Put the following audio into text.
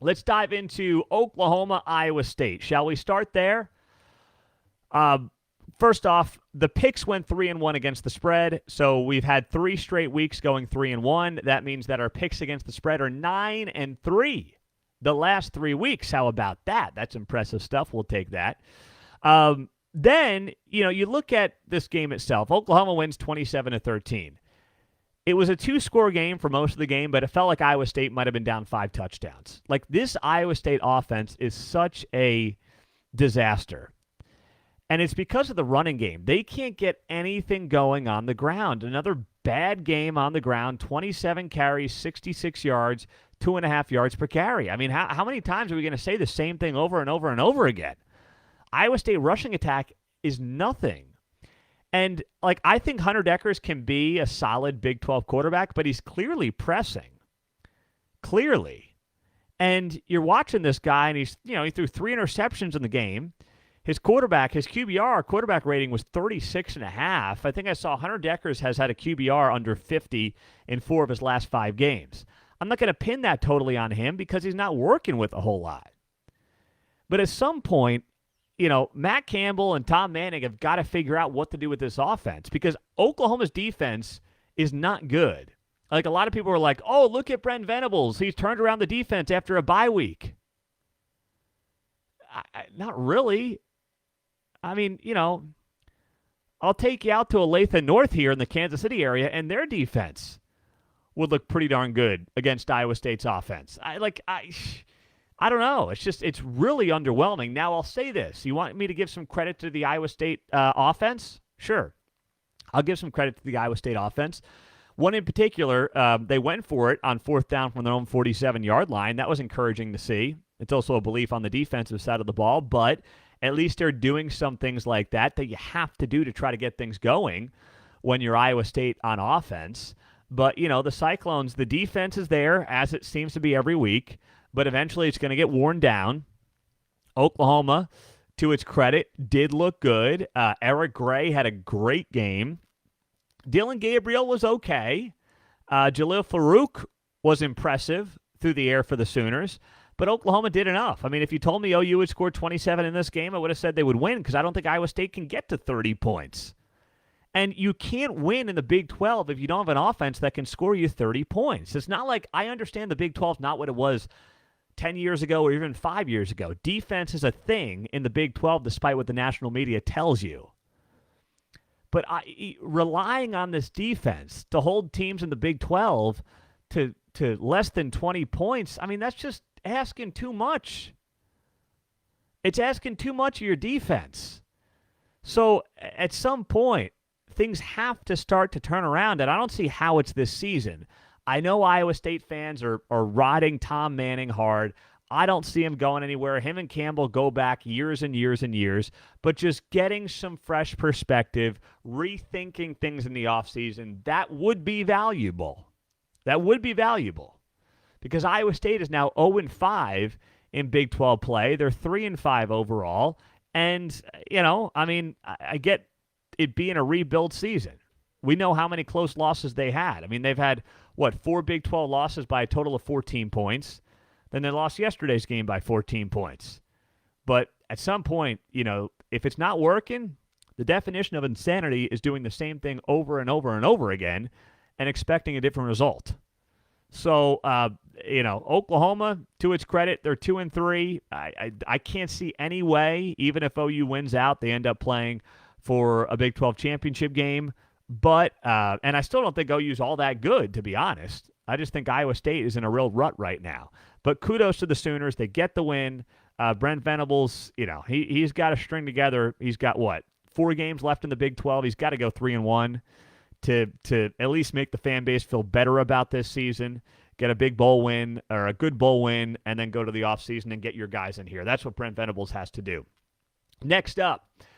Let's dive into Oklahoma, Iowa State. Shall we start there? First off, the picks went 3-1 against the spread, so we've had 3 straight weeks going 3-1. That means that our picks against the spread are 9-3 the last 3 weeks. How about that? That's impressive stuff. We'll take that. Then, you look at this game itself. Oklahoma wins 27-13. It was a 2-score game for most of the game, but it felt like Iowa State might have been down 5 touchdowns. Like, this Iowa State offense is such a disaster. And it's because of the running game. They can't get anything going on the ground. Another bad game on the ground, 27 carries, 66 yards, 2.5 yards per carry. I mean, how many times are we going to say the same thing over and over and over again? Iowa State rushing attack is nothing. And, I think Hunter Dekkers can be a solid Big 12 quarterback, but he's clearly pressing. Clearly. And you're watching this guy, and he threw 3 interceptions in the game. His QBR, quarterback rating was 36.5. I think I saw Hunter Dekkers has had a QBR under 50 in 4 of his last 5 games. I'm not going to pin that totally on him because he's not working with a whole lot. But at some point, Matt Campbell and Tom Manning have got to figure out what to do with this offense because Oklahoma's defense is not good. A lot of people were like, oh, look at Brent Venables. He's turned around the defense after a bye week. Not really. I mean, I'll take you out to Olathe North here in the Kansas City area, and their defense would look pretty darn good against Iowa State's offense. I don't know. It's really underwhelming. Now, I'll say this. You want me to give some credit to the Iowa State offense? Sure. I'll give some credit to the Iowa State offense. One in particular, they went for it on 4th down from their own 47-yard line. That was encouraging to see. It's also a belief on the defensive side of the ball, but at least they're doing some things like that you have to do to try to get things going when you're Iowa State on offense. But, the Cyclones, the defense is there, as it seems to be every week, but eventually it's going to get worn down. Oklahoma, to its credit, did look good. Eric Gray had a great game. Dylan Gabriel was okay. Jalil Farouk was impressive through the air for the Sooners. But Oklahoma did enough. I mean, if you told me OU would score 27 in this game, I would have said they would win because I don't think Iowa State can get to 30 points. And you can't win in the Big 12 if you don't have an offense that can score you 30 points. It's not like I understand the Big 12 is not what it was 10 years ago or even 5 years ago. Defense is a thing in the Big 12 despite what the national media tells you. But relying on this defense to hold teams in the Big 12 to less than 20 points, I mean, that's just asking too much. It's asking too much of your defense. So at some point, things have to start to turn around, and I don't see how it's this season. I know Iowa State fans are riding Tom Manning hard. I don't see him going anywhere. Him and Campbell go back years and years and years, but just getting some fresh perspective, rethinking things in the offseason, that would be valuable. That would be valuable. Because Iowa State is now 0-5 in Big 12 play. They're 3-5 overall. And, I get it being a rebuild season. We know how many close losses they had. I mean, they've had, 4 Big 12 losses by a total of 14 points. Then they lost yesterday's game by 14 points. But at some point, if it's not working, the definition of insanity is doing the same thing over and over and over again and expecting a different result. So, Oklahoma, to its credit, they're 2-3. I can't see any way, even if OU wins out, they end up playing for a Big 12 championship game. But, and I still don't think OU's all that good, to be honest. I just think Iowa State is in a real rut right now. But kudos to the Sooners. They get the win. Brent Venables, he's got to string together. He's got, 4 games left in the Big 12. He's got to go 3-1. To at least make the fan base feel better about this season, get a big bowl win or a good bowl win, and then go to the offseason and get your guys in here. That's what Brent Venables has to do. Next up,